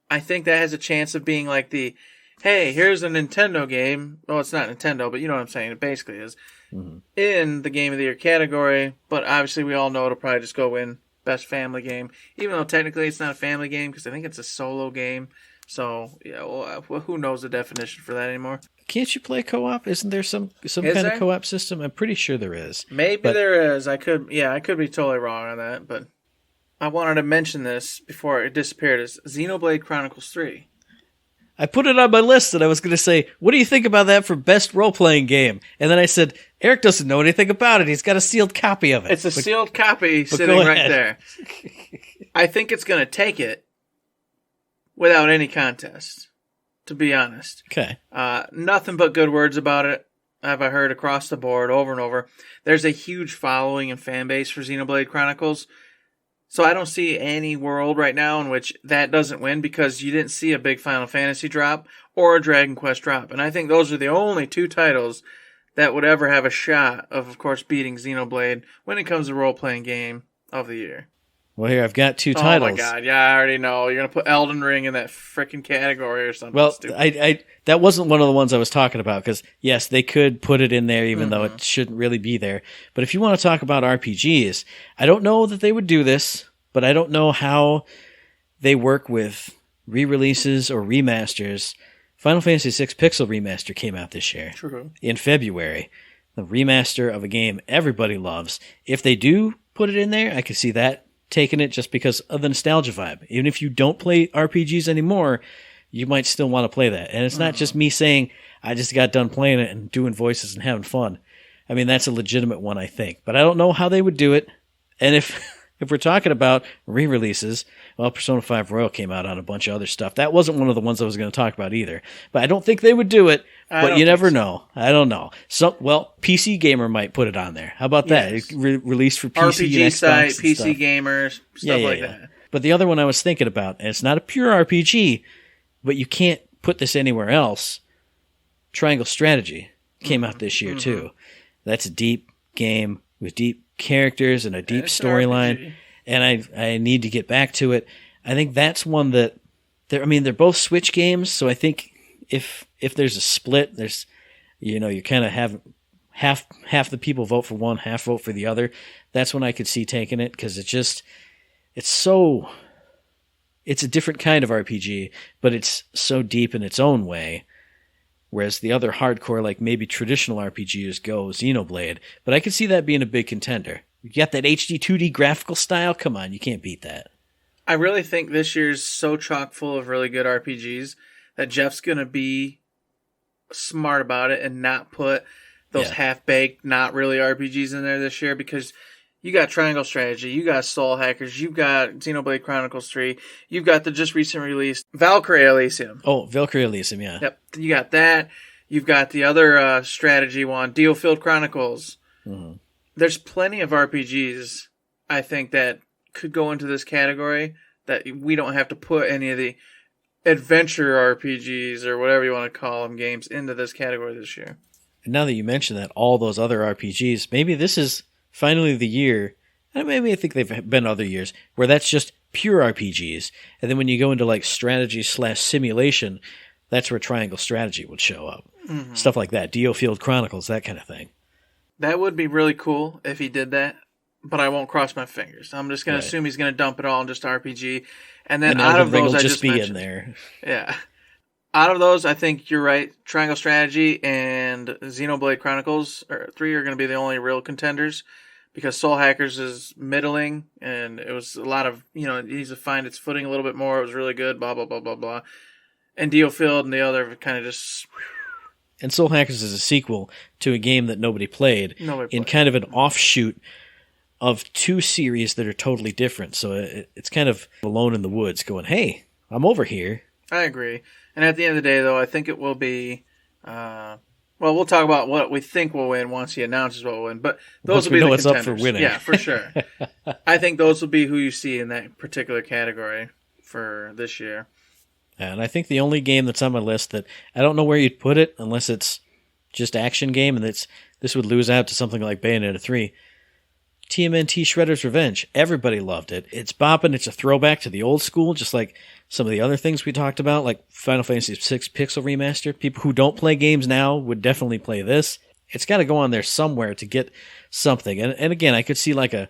B: I think that has a chance of being like the, hey, here's a Nintendo game. Well, it's not Nintendo, but you know what I'm saying. It basically is. Mm-hmm. In the Game of the Year category. But obviously we all know it'll probably just go in Best Family Game. Even though technically it's not a family game because I think it's a solo game. So, yeah, well, who knows the definition for that anymore?
C: Can't you play co-op? Isn't there some kind of co-op system? I'm pretty sure there is.
B: Maybe there is. I could be totally wrong on that. But I wanted to mention this before it disappeared. Is Xenoblade Chronicles 3.
C: I put it on my list and I was going to say, what do you think about that for best role-playing game? And then I said, Eric doesn't know anything about it. He's got a sealed copy of it.
B: It's a sealed copy sitting right there. I think it's going to take it without any contest, to be honest.
C: Okay.
B: Nothing but good words about it have I heard across the board over and over. There's a huge following and fan base for Xenoblade Chronicles. So I don't see any world right now in which that doesn't win because you didn't see a big Final Fantasy drop or a Dragon Quest drop. And I think those are the only two titles that would ever have a shot of course, beating Xenoblade when it comes to role-playing game of the year.
C: Well, here, I've got two titles.
B: Oh, my God. Yeah, I already know. You're going to put Elden Ring in that frickin' category or something stupid.
C: I that wasn't one of the ones I was talking about because, yes, they could put it in there even though it shouldn't really be there. But if you want to talk about RPGs, I don't know that they would do this, but I don't know how they work with re-releases or remasters. Final Fantasy VI Pixel Remaster came out this year.
B: True.
C: In February. The remaster of a game everybody loves. If they do put it in there, I could see that taking it just because of the nostalgia vibe. Even if you don't play RPGs anymore, you might still want to play that. And it's not just me saying, I just got done playing it and doing voices and having fun. I mean, that's a legitimate one, I think. But I don't know how they would do it. And if we're talking about re-releases, well, Persona 5 Royal came out on a bunch of other stuff. That wasn't one of the ones I was going to talk about either. But I don't think they would do it. But you never know. I don't know. PC Gamer might put it on there. How about that? It's released for PC
B: RPG
C: and Xbox
B: site,
C: and
B: PC
C: stuff.
B: gamers, stuff like that.
C: But the other one I was thinking about, and it's not a pure RPG, but you can't put this anywhere else. Triangle Strategy came out this year too. That's a deep game with deep characters and a deep storyline, and I need to get back to it. I think that's one that they're both Switch games, so I think if there's a split, there's you kind of have half the people vote for one, half vote for the other. That's when I could see taking it because it's a different kind of RPG, but it's so deep in its own way. Whereas the other hardcore, like maybe traditional RPGs go Xenoblade. But I could see that being a big contender. You got that HD 2D graphical style? Come on, you can't beat that.
B: I really think this year's so chock full of really good RPGs that Jeff's going to be smart about it and not put those half-baked, not really RPGs in there this year because you got Triangle Strategy, you got Soul Hackers, you've got Xenoblade Chronicles 3, you've got the just recently released Valkyrie Elysium.
C: Oh, Valkyrie Elysium, yeah.
B: Yep, you got that. You've got the other strategy one, Dealfield Chronicles. Mm-hmm. There's plenty of RPGs, I think, that could go into this category that we don't have to put any of the adventure RPGs or whatever you want to call them games into this category this year.
C: And now that you mention that, all those other RPGs, maybe this is finally the year, and maybe I think they've been other years, where that's just pure RPGs. And then when you go into like strategy/simulation, that's where Triangle Strategy would show up. Mm-hmm. Stuff like that. Dealfield Chronicles, that kind of thing.
B: That would be really cool if he did that, but I won't cross my fingers. I'm just going to assume he's going to dump it all in just RPG. And then out of those, I just mentioned,
C: in there.
B: Yeah. Out of those, I think you're right. Triangle Strategy and Xenoblade Chronicles 3 are going to be the only real contenders because Soul Hackers is middling and it was a lot of, it needs to find its footing a little bit more. It was really good, blah, blah, blah, blah, blah. And Dealfield and the other kind of just...
C: And Soul Hackers is a sequel to a game that nobody played in kind of an offshoot of two series that are totally different. So it's kind of alone in the woods going, hey, I'm over here.
B: I agree. And at the end of the day, though, I think it will be Well, we'll talk about what we think will win once he announces what will win. But those
C: Once
B: will
C: we
B: be
C: know
B: the
C: what's up
B: contenders.
C: for winning.
B: Yeah, for sure. I think those will be who you see in that particular category for this year.
C: And I think the only game that's on my list that I don't know where you'd put it unless it's just action game, and this would lose out to something like Bayonetta 3. TMNT Shredder's Revenge. Everybody loved it. It's bopping. It's a throwback to the old school, just like some of the other things we talked about, like Final Fantasy VI Pixel Remaster. People who don't play games now would definitely play this. It's got to go on there somewhere to get something. And again, I could see like a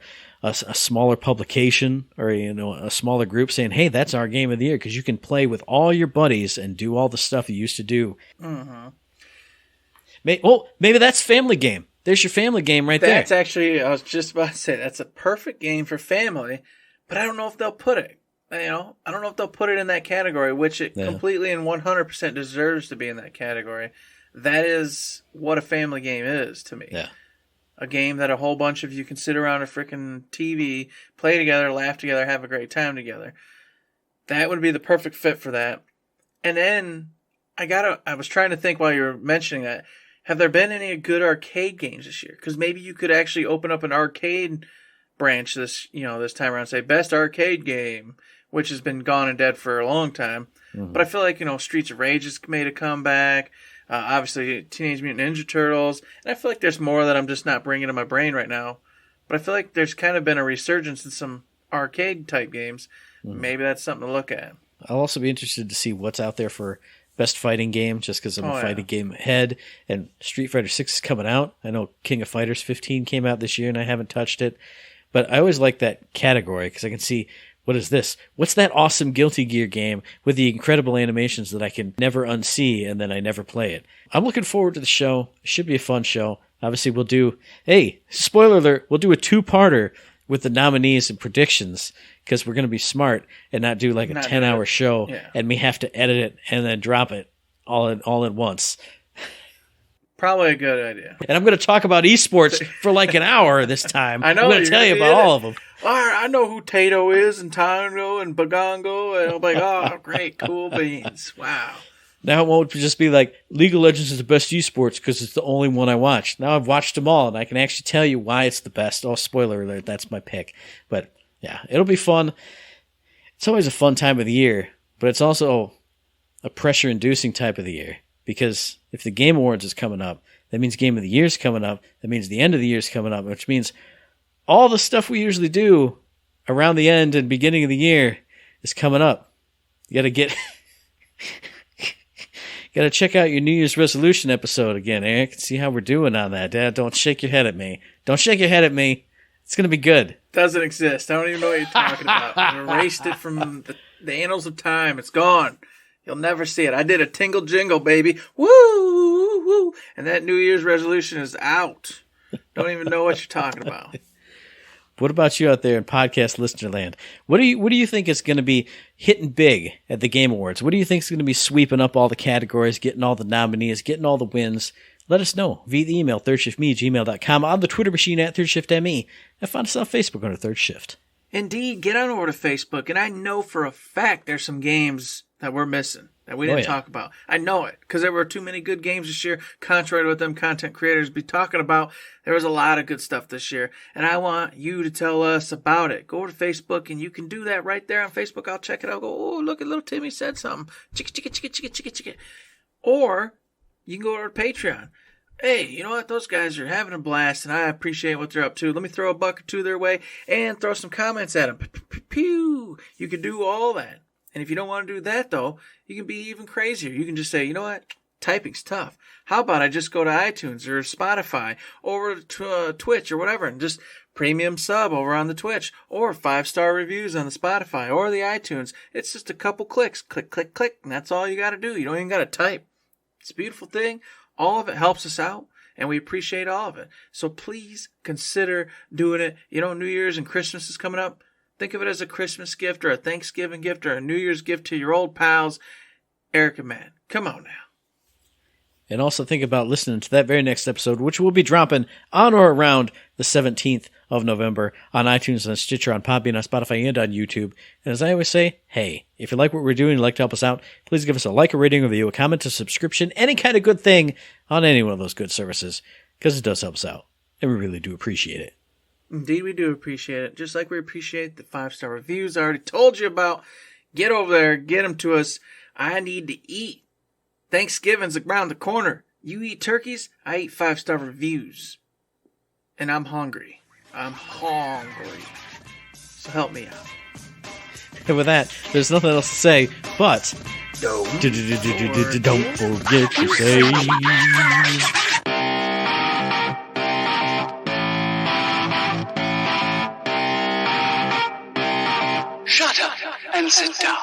C: smaller publication or a smaller group saying, hey, that's our game of the year, because you can play with all your buddies and do all the stuff you used to do.
B: Mm-hmm.
C: Maybe that's Family Game. There's your family game right there.
B: That's actually, I was just about to say, that's a perfect game for family, but I don't know if they'll put it. I don't know if they'll put it in that category, which it completely and 100% deserves to be in that category. That is what a family game is to me.
C: Yeah.
B: A game that a whole bunch of you can sit around a freaking TV, play together, laugh together, have a great time together. That would be the perfect fit for that. And then I was trying to think while you were mentioning that, have there been any good arcade games this year? Because maybe you could actually open up an arcade branch this time around, say best arcade game, which has been gone and dead for a long time. Mm-hmm. But I feel like Streets of Rage has made a comeback. Obviously, Teenage Mutant Ninja Turtles, and I feel like there's more that I'm just not bringing to my brain right now. But I feel like there's kind of been a resurgence in some arcade type games. Mm-hmm. Maybe that's something to look at.
C: I'll also be interested to see what's out there for best fighting game, just because I'm a fighting game head, and Street Fighter 6 is coming out. I know King of Fighters 15 came out this year, and I haven't touched it. But I always like that category, because I can see, what is this? What's that awesome Guilty Gear game with the incredible animations that I can never unsee, and then I never play it? I'm looking forward to the show. It should be a fun show. Obviously, we'll do, spoiler alert, we'll do a two-parter with the nominees and predictions, because we're going to be smart and not do like a 10-hour show and we have to edit it and then drop it all at once.
B: Probably a good idea.
C: And I'm going to talk about esports for like an hour this time.
B: I know.
C: I'm going to tell you about all of them.
B: All right, I know who Tato is and Tango and Bagongo, and I'm like, oh, great, cool beans. Wow.
C: Now it won't just be like League of Legends is the best esports because it's the only one I watched. Now I've watched them all, and I can actually tell you why it's the best. Oh, spoiler alert, that's my pick. But yeah, it'll be fun. It's always a fun time of the year, but it's also a pressure-inducing type of the year, because if the Game Awards is coming up, that means Game of the Year is coming up. That means the end of the year is coming up, which means all the stuff we usually do around the end and beginning of the year is coming up. You got to got to check out your New Year's resolution episode again, Eric, and see how we're doing on that. Dad, don't shake your head at me. Don't shake your head at me. It's going to be good.
B: Doesn't exist. I don't even know what you're talking about. I erased it from the annals of time. It's gone. You'll never see it. I did a Tingle Jingle, baby. Woo, woo, woo. And that New Year's resolution is out. Don't even know what you're talking about.
C: What about you out there in podcast listener land? What do you think is going to be hitting big at the Game Awards? What do you think is going to be sweeping up all the categories, getting all the nominees, getting all the wins? Let us know via the email, thirdshiftme@gmail.com, on the Twitter machine @ThirdShiftME, and find us on Facebook under Third Shift.
B: Indeed, get on over to Facebook, and I know for a fact there's some games that we're missing that we didn't talk about. I know it, because there were too many good games this year, contrary to what them content creators be talking about. There was a lot of good stuff this year, and I want you to tell us about it. Go over to Facebook, and you can do that right there on Facebook. I'll check it out. Go, oh, look at little Timmy said something. Chicka, chicka, chicka, chicka, chicka, chicka. Or you can go over to Patreon. Hey, you know what? Those guys are having a blast, and I appreciate what they're up to. Let me throw a buck or two their way and throw some comments at them. Pew! You can do all that. And if you don't want to do that, though, you can be even crazier. You can just say, you know what? Typing's tough. How about I just go to iTunes or Spotify or to Twitch or whatever and just premium sub over on the Twitch, or 5-star reviews on the Spotify or the iTunes. It's just a couple clicks. Click, click, click. And that's all you got to do. You don't even got to type. It's a beautiful thing. All of it helps us out, and we appreciate all of it. So please consider doing it. New Year's and Christmas is coming up. Think of it as a Christmas gift or a Thanksgiving gift or a New Year's gift to your old pals, Eric and Matt. Come on now.
C: And also think about listening to that very next episode, which will be dropping on or around the 17th of November on iTunes, on Stitcher, on Podbean, on Spotify, and on YouTube. And as I always say, hey, if you like what we're doing and you'd like to help us out, please give us a like, a rating, a review, a comment, a subscription, any kind of good thing on any one of those good services, because it does help us out, and we really do appreciate it.
B: Indeed, we do appreciate it. Just like we appreciate the 5-star reviews I already told you about. Get over there. Get them to us. I need to eat. Thanksgiving's around the corner. You eat turkeys, I eat 5-star reviews. And I'm hungry. I'm hungry. So help me out.
C: And with that, there's nothing else to say, but
B: Don't
C: forget to say...
A: Shut up and sit down.